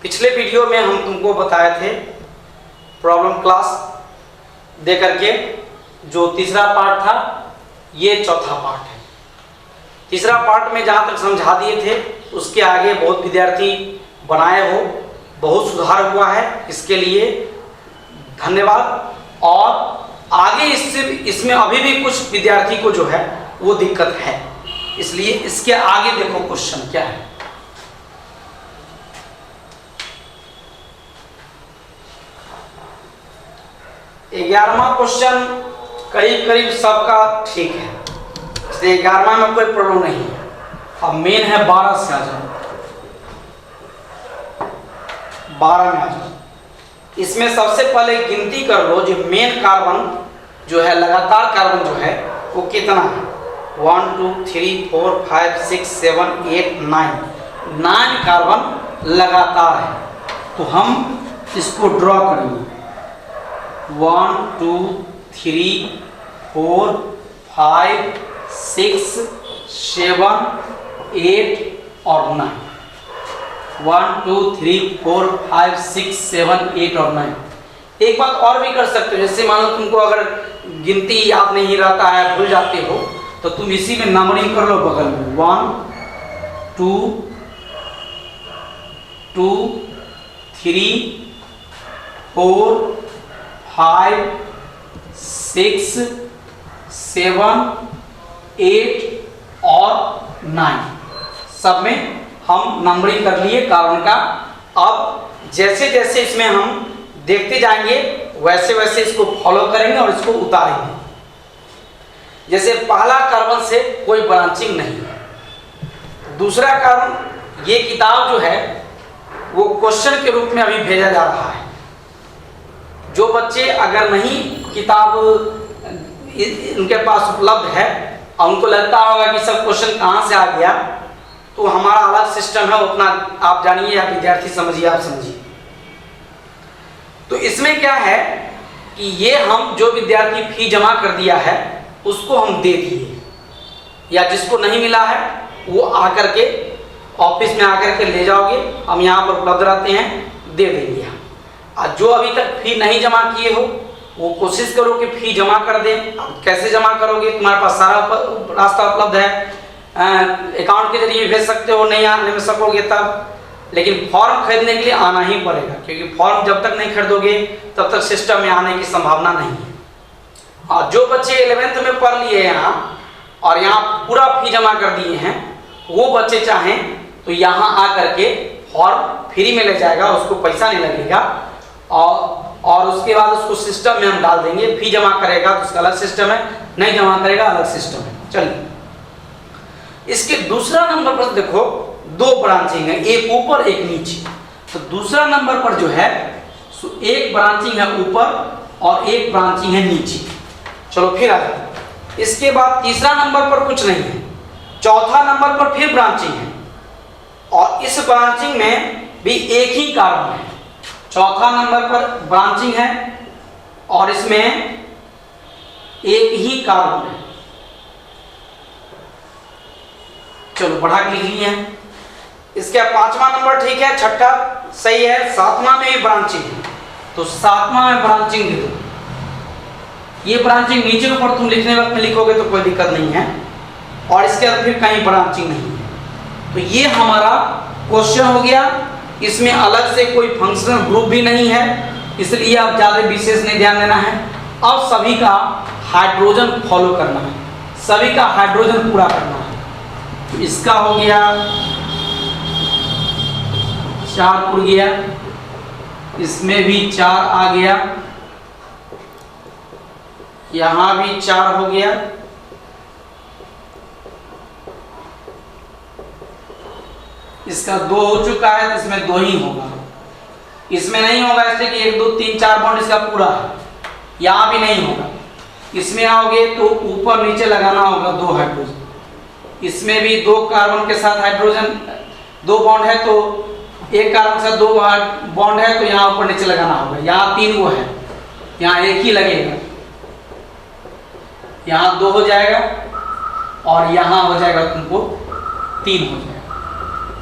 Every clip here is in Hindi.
पिछले वीडियो में हम तुमको बताए थे प्रॉब्लम क्लास दे करके, जो तीसरा पार्ट था ये चौथा पार्ट है। तीसरा पार्ट में जहाँ तक समझा दिए थे उसके आगे बहुत विद्यार्थी बनाए हो, बहुत सुधार हुआ है, इसके लिए धन्यवाद। और आगे इसमें अभी भी कुछ विद्यार्थी को जो है वो दिक्कत है, इसलिए इसके आगे देखो क्वेश्चन क्या है। ग्यारहवां क्वेश्चन करीब करीब सबका ठीक है, इसलिए 11वां में कोई प्रॉब्लम नहीं है। अब मेन है 12 से आ जाओ, 12 में आ जाओ। इसमें सबसे पहले गिनती कर लो, जो मेन कार्बन जो है, लगातार कार्बन जो है वो कितना है। 1 2 3 4 5 6 7 8 9 कार्बन लगातार है, तो हम इसको ड्रॉ करेंगे। 1 2 3 4 5 6 7 8 और 9। 1 2 3 4 5 6 7 8 और 9। एक बात और भी कर सकते हो, जैसे मान लो तुमको अगर गिनती याद नहीं रहता है, भूल जाते हो, तो तुम इसी में नंबरिंग कर लो बगल में। 1 2 2 3 4 5 6 7 8 और 9 सब में हम नंबरिंग कर लिए कार्बन का। अब जैसे जैसे इसमें हम देखते जाएंगे वैसे वैसे इसको फॉलो करेंगे और इसको उतारेंगे। जैसे पहला कार्बन से कोई ब्रांचिंग नहीं है। दूसरा कार्बन, ये किताब जो है वो क्वेश्चन के रूप में अभी भेजा जा रहा है। जो बच्चे अगर नहीं किताब उनके पास उपलब्ध है और उनको लगता होगा कि सब क्वेश्चन कहाँ से आ गया, तो हमारा अलग सिस्टम है, उतना आप जानिए या विद्यार्थी समझिए, आप समझिए। तो इसमें क्या है कि ये हम जो विद्यार्थी फी जमा कर दिया है उसको हम दे दिए, या जिसको नहीं मिला है वो आकर के ऑफिस में आकर के ले जाओगे, हम यहाँ पर उपलब्ध रहते हैं, दे देंगे हम। और जो अभी तक फी नहीं जमा किए हो वो कोशिश करो कि फी जमा कर दें। अब कैसे जमा करोगे, तुम्हारे पास सारा रास्ता उपलब्ध है, अकाउंट के जरिए भेज सकते हो, नहीं आने में सकोगे तब, लेकिन फॉर्म खरीदने के लिए आना ही पड़ेगा, क्योंकि फॉर्म जब तक नहीं खरीदोगे तब तक सिस्टम में आने की संभावना नहीं है। और जो बच्चे 11th में पढ़ लिए यहाँ और यहाँ पूरा फी जमा कर दिए हैं, वो बच्चे चाहें तो यहाँ आकर के फॉर्म फ्री में ले जाएगा, उसको पैसा नहीं लगेगा, और उसके बाद उसको सिस्टम में हम डाल देंगे। फी जमा करेगा तो उसका अलग सिस्टम है, नहीं जमा करेगा अलग सिस्टम है। चलिए, इसके दूसरा नंबर पर देखो, दो ब्रांचिंग है, एक ऊपर एक नीचे। तो दूसरा नंबर पर जो है एक ब्रांचिंग है ऊपर और एक ब्रांचिंग है नीचे। चलो फिर आ जाते। इसके बाद तीसरा नंबर पर कुछ नहीं है, चौथा नंबर पर फिर ब्रांचिंग है, और इस ब्रांचिंग में भी एक ही कार्बन है। चौथा नंबर पर ब्रांचिंग है और इसमें एक ही कार्बन है। चलो बढ़ा के लिख लिए हैं। इसके 5वां नंबर ठीक है, छठा सही है, 7वां में भी ब्रांचिंग है, तो 7वां में ब्रांचिंग दे दो। ये ब्रांचिंग नीचे ऊपर तुम लिखने वक्त में लिखोगे तो कोई दिक्कत नहीं है, और इसके अंदर फिर कहीं ब्रांचिंग नहीं है। तो ये हमारा क्वेश्चन हो गया। इसमें अलग से कोई फंक्शनल ग्रुप भी नहीं है, इसलिए आप ज़्यादा विशेष नहीं ध्यान देना है। अब सभी का हाइड्रोजन फॉलो करना है, सभी का हाइड्रोजन पूरा करना है। तो इसका हो गया 4 पुर गया, इसमें भी 4 आ गया, यहां भी 4 हो गया, इसका 2 हो चुका है, तो इसमें 2 ही होगा। इसमें नहीं होगा इसलिए कि 1 2 3 4 बॉन्ड इसका पूरा है, यहां भी नहीं होगा। इसमें आओगे तो ऊपर नीचे लगाना होगा 2 हाइड्रोजन, इसमें भी 2 कार्बन के साथ हाइड्रोजन 2 बॉन्ड है, तो एक कार्बन के साथ 2 बॉन्ड है, तो यहाँ ऊपर नीचे लगाना होगा। यहाँ 3 वो है, यहाँ एक ही लगेगा, यहाँ 2 हो जाएगा और यहाँ हो जाएगा तुमको 3 हो जाएगा।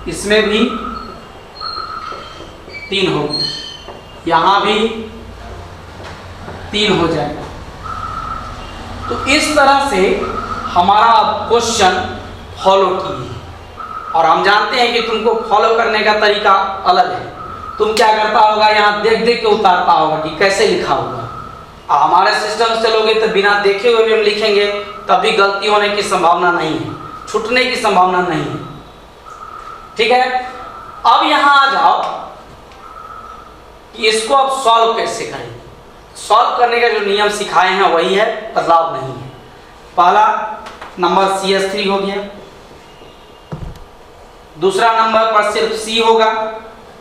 इसमें भी 3 हो गया, यहाँ भी 3 हो जाएगा। तो इस तरह से हमारा क्वेश्चन फॉलो किए, और हम जानते हैं कि तुमको फॉलो करने का तरीका अलग है। तुम क्या करता होगा, यहाँ देख देख के उतारता होगा कि कैसे लिखा होगा। हमारे सिस्टम से चलोगे तो बिना देखे हुए भी हम लिखेंगे, तभी गलती होने की संभावना नहीं है, छूटने की संभावना नहीं है। ठीक है, अब यहाँ आ जाओ कि इसको अब सॉल्व कैसे करें। सॉल्व करने का जो नियम सिखाए हैं वही है, बदलाव नहीं है। पहला नंबर CH3 हो गया, दूसरा नंबर पर सिर्फ C होगा,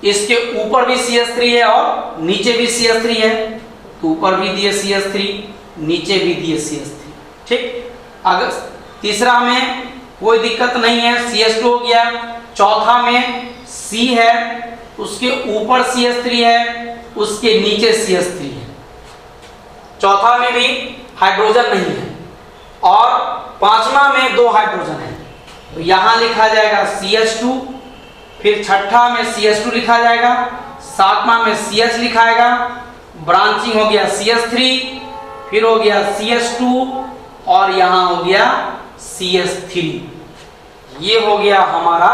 इसके ऊपर भी CH3 है और नीचे भी CH3 है, तो ऊपर भी दिए CH3, नीचे भी दिए CH3। ठीक, अगर तीसरा में कोई दिक्कत नहीं है, CH2 हो गया। चौथा में C है, उसके ऊपर CH3 है, उसके नीचे CH3 है। चौथा में भी हाइड्रोजन नहीं है, और पांचवा में 2 हाइड्रोजन है, तो यहां लिखा जाएगा CH2, फिर छठा में CH2 लिखा जाएगा, सातवां में CH लिखाएगा, ब्रांचिंग हो गया CH3, फिर हो गया CH2, और यहां हो गया CH3। ये हो गया हमारा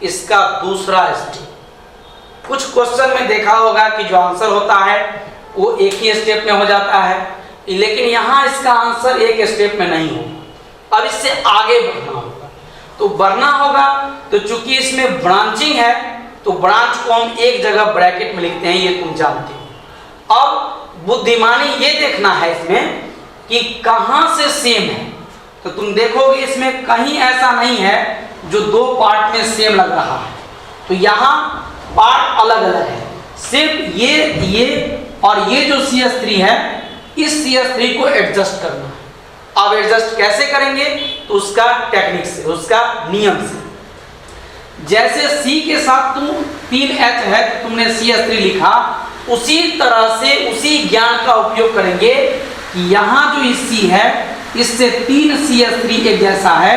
इसका दूसरा स्टेप। कुछ क्वेश्चन में देखा होगा कि जो आंसर होता है वो एक ही स्टेप में हो जाता है, लेकिन यहां इसका आंसर एक स्टेप में नहीं होगा। अब इससे आगे बढ़ना होगा, तो बढ़ना होगा तो चूंकि इसमें ब्रांचिंग है, तो ब्रांच को हम एक जगह ब्रैकेट में लिखते हैं, ये तुम जानते हो। अब बुद्धिमानी ये देखना है इसमें कि कहां से सेम है, तो तुम देखोगे इसमें कहीं ऐसा नहीं है जो 2 पार्ट में सेम लग रहा है, तो यहाँ पार्ट अलग अलग है। सिर्फ ये और ये जो CH3 है, इस CH3 को एडजस्ट करना है। अब एडजस्ट कैसे करेंगे, तो उसका टेक्निक से, उसका नियम से। जैसे C के साथ तुम 3H है तो तुमने CH3 लिखा, उसी तरह से उसी ज्ञान का उपयोग करेंगे कि यहाँ जो C है इससे 3 CH3 एक जैसा है,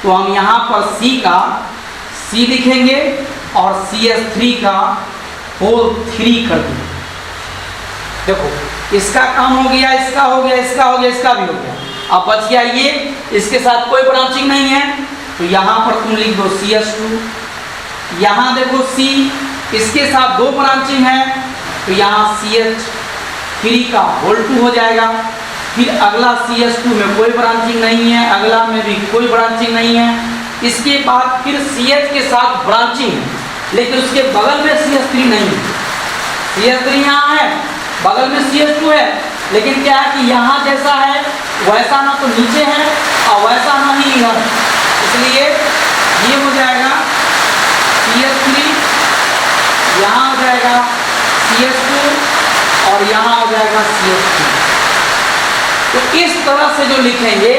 तो हम यहाँ पर C लिखेंगे और CH3 का होल 3 कर देंगे। देखो इसका काम हो गया, इसका हो गया, इसका हो गया, इसका भी हो गया। अब बच गया ये, इसके साथ कोई ब्रांचिंग नहीं है, तो यहाँ पर तुम लिख दो CH2। यहाँ देखो C, इसके साथ 2 ब्रांचिंग है, तो यहाँ CH3 का होल 2 हो जाएगा। फिर अगला CH2 में कोई ब्रांचिंग नहीं है, अगला में भी कोई ब्रांचिंग नहीं है। इसके बाद फिर CH के साथ ब्रांचिंग है, लेकिन उसके बगल में CH3 नहीं है। CH3 यहाँ है, बगल में CH2 है, लेकिन क्या है कि यहाँ जैसा है वैसा ना तो नीचे है और वैसा ना ही इधर, इसलिए ये हो जाएगा CH3, यहाँ हो जाएगा CH2 और यहाँ हो जाएगा CH3। तो इस तरह से जो लिखेंगे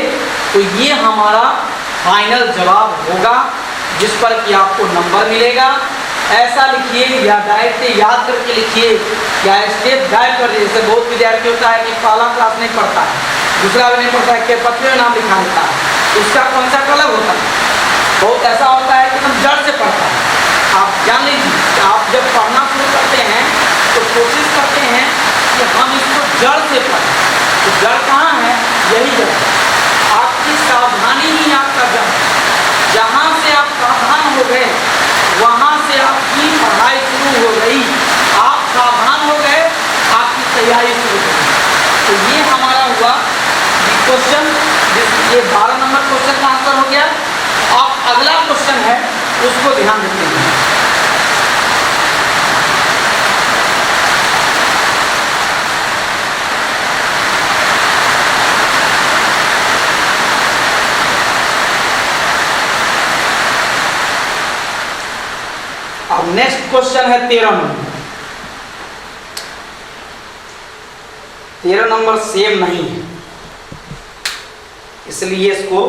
तो ये हमारा फाइनल जवाब होगा, जिस पर कि आपको नंबर मिलेगा। ऐसा लिखिए या डायरेक्ट याद करके लिखिए या स्टेप गाइड कर दिए। जैसे बहुत विद्यार्थी होता है कि पहला क्लास नहीं पढ़ता है, दूसरा भी नहीं पढ़ता है, के पत्र में नाम लिखा देता है, उसका कॉन्सेप्ट अलग होता है। बहुत ऐसा होता है कि हम जड़ से पढ़ता है। आप जान लीजिए कि आप जब पढ़ना शुरू करते हैं तो कोशिश करते हैं कि हम इसको जड़ से पढ़ें। तो जड़ कहाँ है, यही जड़ है। आपकी सावधानी ही आपका जड़ है। जहाँ से आप सावधान हो गए वहाँ से आपकी पढ़ाई शुरू हो गई। आप सावधान हो गए, आपकी तैयारी शुरू हो गई। तो ये हमारा हुआ क्वेश्चन, ये 12 नंबर क्वेश्चन का आंसर हो गया। अब अगला क्वेश्चन है, उसको ध्यान देते हैं। अब नेक्स्ट क्वेश्चन है 13 नंबर। 13 नंबर सेम नहीं है, इसलिए इसको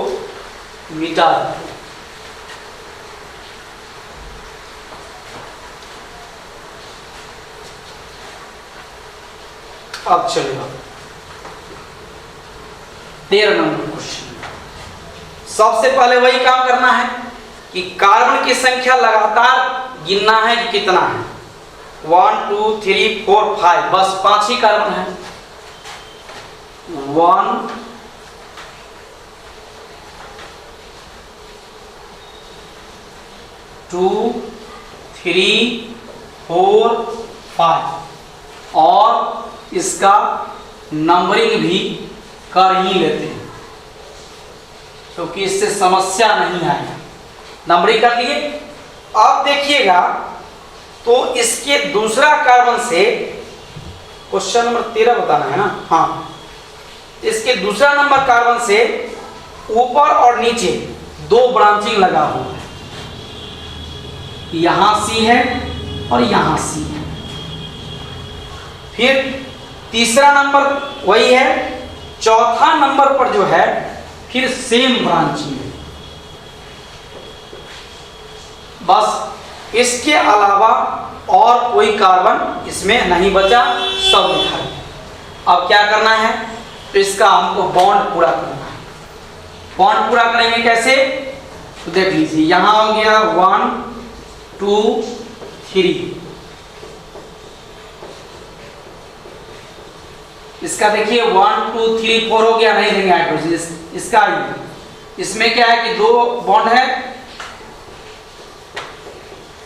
मिटा देते हैं। अब चलेगा 13 नंबर क्वेश्चन। सबसे पहले वही काम करना है कि कार्बन की संख्या लगातार गिनना है कि कितना है। 1 2 3 4 5, बस 5 ही कार्बन है। 1 2 3 4 5 और इसका नंबरिंग भी कर ही लेते हैं क्योंकि इससे समस्या नहीं आएगी। नंबरिंग कर लिए। अब देखिएगा तो इसके दूसरा कार्बन से क्वेश्चन नंबर 13 बताना है ना, हाँ, इसके दूसरा नंबर कार्बन से ऊपर और नीचे 2 ब्रांचिंग लगा हुआ है, यहां सी है और यहां सी है। फिर तीसरा नंबर वही है, चौथा नंबर पर जो है फिर सेम ब्रांचिंग है। बस इसके अलावा और कोई कार्बन इसमें नहीं बचा, सब लिखा गया। अब क्या करना है, तो इसका हमको बॉन्ड पूरा करना है। बॉन्ड पूरा करेंगे कैसे, तो देख लीजिए, यहां हो गया 1 2 3, इसका देखिए 1 2 3 4 हो गया, नहीं देंगे हाइड्रोजन इसका। इसमें क्या है कि 2 बॉन्ड है,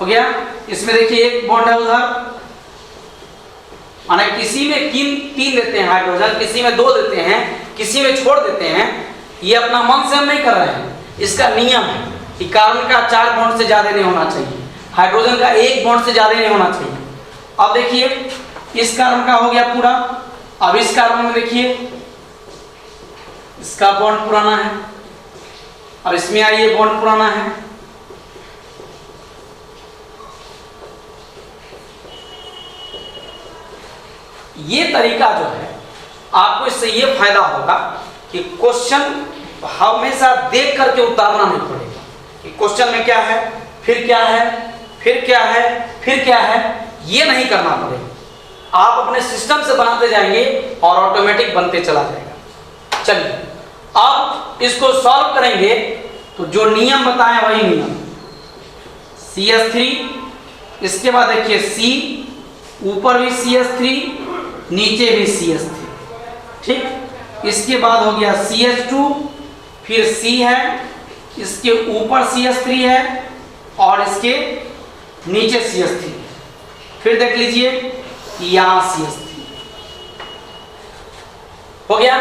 हो गया। इसमें देखिए 1 बॉन्ड है उधर, माने किसी में 3 देते हैं हाइड्रोजन, किसी में 2 देते हैं, किसी में छोड़ देते हैं। ये अपना मन से हम नहीं कर रहे हैं, इसका नियम है कि कार्बन का 4 बॉन्ड से ज्यादा नहीं होना चाहिए, हाइड्रोजन का 1 बॉन्ड से ज्यादा नहीं होना चाहिए। अब देखिए इस कार्बन का हो गया पूरा। अब इस कार्बन में देखिए इसका बॉन्ड पुराना है, अब इसमें आइए बॉन्ड पुराना है। ये तरीका जो है आपको, इससे ये फायदा होगा कि क्वेश्चन हमेशा देख करके उतारना नहीं पड़ेगा कि क्वेश्चन में क्या है, फिर क्या है, फिर क्या है, फिर क्या है, ये नहीं करना पड़ेगा। आप अपने सिस्टम से बनाते जाएंगे और ऑटोमेटिक बनते चला जाएगा। चलिए अब इसको सॉल्व करेंगे तो जो नियम बताएं वही नियम, CH3, इसके बाद देखिए C, ऊपर भी CH3, नीचे भी CH3, ठीक। इसके बाद हो गया CH2, फिर C है, इसके ऊपर CH3 है और इसके नीचे CH3, फिर देख लीजिए यहां CH3 हो गया।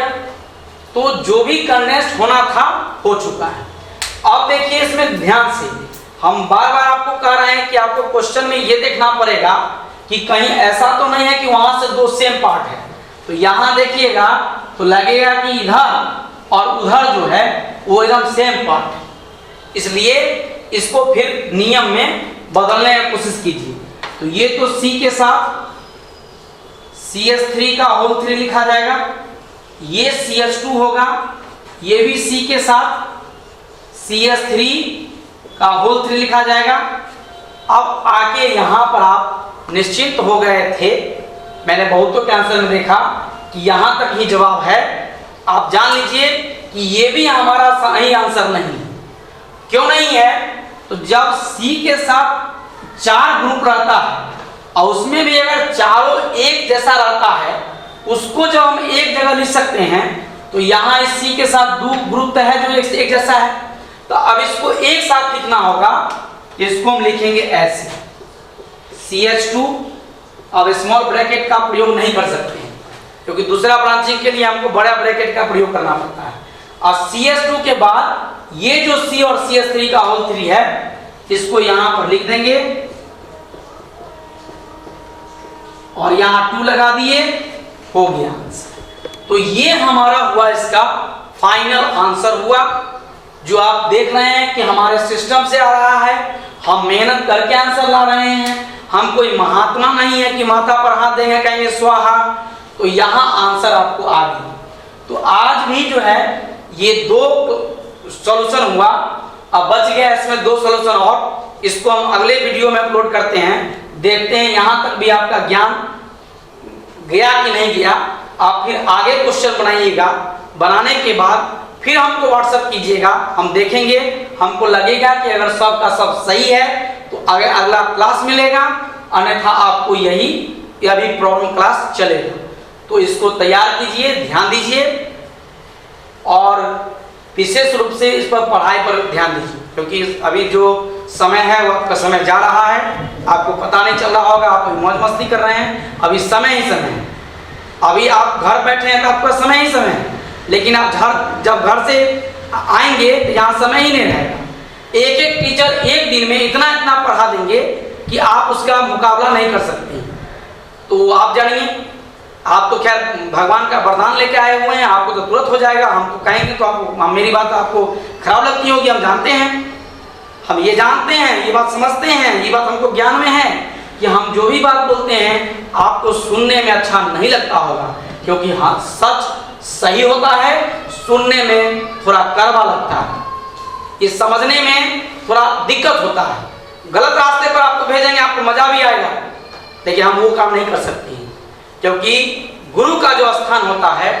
तो जो भी कंडेंस्ड होना था हो चुका है। अब देखिए इसमें ध्यान से, हम बार बार आपको कह रहे हैं कि आपको क्वेश्चन में ये देखना पड़ेगा कि कहीं ऐसा तो नहीं है कि वहां से 2 सेम पार्ट है। तो यहां देखिएगा तो लगेगा कि इधर और उधर जो है वो एकदम सेम पार्ट है, इसलिए इसको फिर नियम में बदलने की कोशिश कीजिए। तो ये तो C के साथ CH3 का होल 3 लिखा जाएगा, ये CH2 होगा, ये भी C के साथ CH3 का होल 3 लिखा जाएगा। अब आके यहां पर आप निश्चिंत हो गए थे, मैंने बहुतों के आंसर में देखा कि यहां तक ही जवाब है। आप जान लीजिए कि ये भी हमारा सही आंसर नहीं है। क्यों नहीं है, तो जब C के साथ 4 ग्रुप रहता है और उसमें भी अगर चारों एक जैसा रहता है, उसको जब हम एक जगह लिख सकते हैं, तो यहाँ इस C के साथ 2 ग्रुप है जो एक जैसा है। तो अब इसको एक साथ लिखना होगा, इसको हम लिखेंगे ऐसे CH2। अब स्मॉल ब्रैकेट का प्रयोग नहीं कर सकते हैं क्योंकि दूसरा ब्रांचिंग के लिए हमको बड़ा ब्रैकेट का प्रयोग करना पड़ता है। और CH2 के बाद ये जो C और CH3 का होल 3 है, इसको यहां पर लिख देंगे और यहां 2 लगा दिए, हो गया आंसर। तो ये हमारा हुआ इसका फाइनल आंसर हुआ, जो आप देख रहे हैं कि हमारे सिस्टम से आ रहा है। हम मेहनत करके आंसर ला रहे हैं, हम कोई महात्मा नहीं है कि माथा पर हाथ देंगे कहेंगे स्वाहा। तो यहाँ आंसर आपको आ गया। तो आज भी जो है ये 2 सॉल्यूशन हुआ, अब बच गया इसमें 2 सॉल्यूशन और, इसको हम अगले वीडियो में अपलोड करते हैं। देखते हैं यहाँ तक भी आपका ज्ञान गया कि नहीं गया। आप फिर आगे क्वेश्चन बनाइएगा, बनाने के बाद फिर हमको व्हाट्सएप कीजिएगा, हम देखेंगे। हमको लगेगा कि अगर सब का सब सही है तो अगला क्लास मिलेगा, अन्यथा आपको यही अभी प्रॉब्लम क्लास चलेगा। तो इसको तैयार कीजिए, ध्यान दीजिए और विशेष रूप से इस पर पढ़ाई पर ध्यान दीजिए, क्योंकि अभी जो समय है वो आपका समय जा रहा है, आपको पता नहीं चल रहा होगा, आप मौज मस्ती कर रहे हैं। अभी समय ही समय है, अभी आप घर बैठे हैं तो आपका समय ही समय है, लेकिन आप जब घर से आएंगे तो यहाँ समय ही नहीं रहेगा। एक एक टीचर एक दिन में इतना इतना पढ़ा देंगे कि आप उसका मुकाबला नहीं कर सकते। तो आप जानिए, आप तो खैर भगवान का वरदान लेके आए हुए हैं, आपको तो तुरंत हो जाएगा। हम तो कहेंगे तो आपको, मेरी बात आपको खराब लगती होगी, हम जानते हैं, हम ये जानते हैं, ये बात समझते हैं, ये बात हमको ज्ञान में है कि हम जो भी बात बोलते हैं आपको सुनने में अच्छा नहीं लगता होगा, क्योंकि हाँ सच सही होता है, सुनने में थोड़ा कड़वा लगता है, ये समझने में थोड़ा दिक्कत होता है। गलत रास्ते पर आपको भेजेंगे, आपको मजा भी आएगा, लेकिन हम वो काम नहीं कर सकते हैं, क्योंकि गुरु का जो स्थान होता है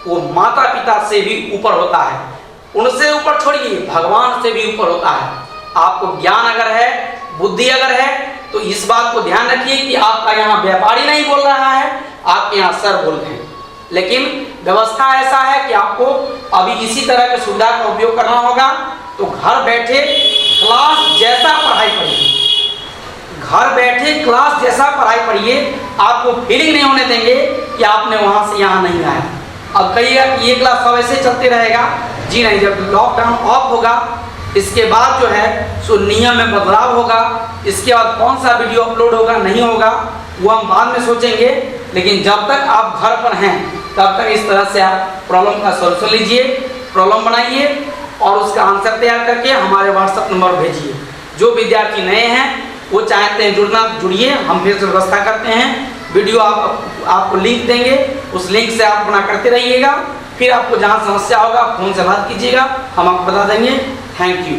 वो माता पिता से भी ऊपर होता है, उनसे ऊपर छोड़िए, भगवान से भी ऊपर होता है। आपको ज्ञान अगर है, बुद्धि अगर है, तो इस बात को ध्यान रखिए कि आपका यहाँ व्यापारी नहीं बोल रहा है, आपके यहाँ सर बोल रहे हैं। लेकिन व्यवस्था ऐसा है कि आपको अभी इसी तरह की सुविधा का उपयोग करना होगा। तो घर बैठे क्लास जैसा पढ़ाई पढ़िए, घर बैठे क्लास जैसा पढ़ाई पढ़िए, आपको फीलिंग नहीं होने देंगे कि आपने वहाँ से यहाँ नहीं आया। अब कहिएगा कि ये क्लास सब ऐसे चलते रहेगा, जी नहीं, जब लॉकडाउन ऑफ होगा इसके बाद जो है सो नियम में बदलाव होगा, इसके बाद कौन सा वीडियो अपलोड होगा नहीं होगा वो हम बाद में सोचेंगे। लेकिन जब तक आप घर पर हैं तब तक इस तरह से आप प्रॉब्लम का सॉल्यूशन लीजिए, प्रॉब्लम बनाइए और उसका आंसर तैयार करके हमारे व्हाट्सएप नंबर भेजिए। जो विद्यार्थी नए हैं वो चाहते हैं जुड़ना, जुड़िए, हम फिर से व्यवस्था करते हैं। वीडियो आपको लिंक देंगे, उस लिंक से आप अपना करते रहिएगा। फिर आपको जहाँ समस्या होगा फ़ोन से बात कीजिएगा, हम आपको बता देंगे। Thank you.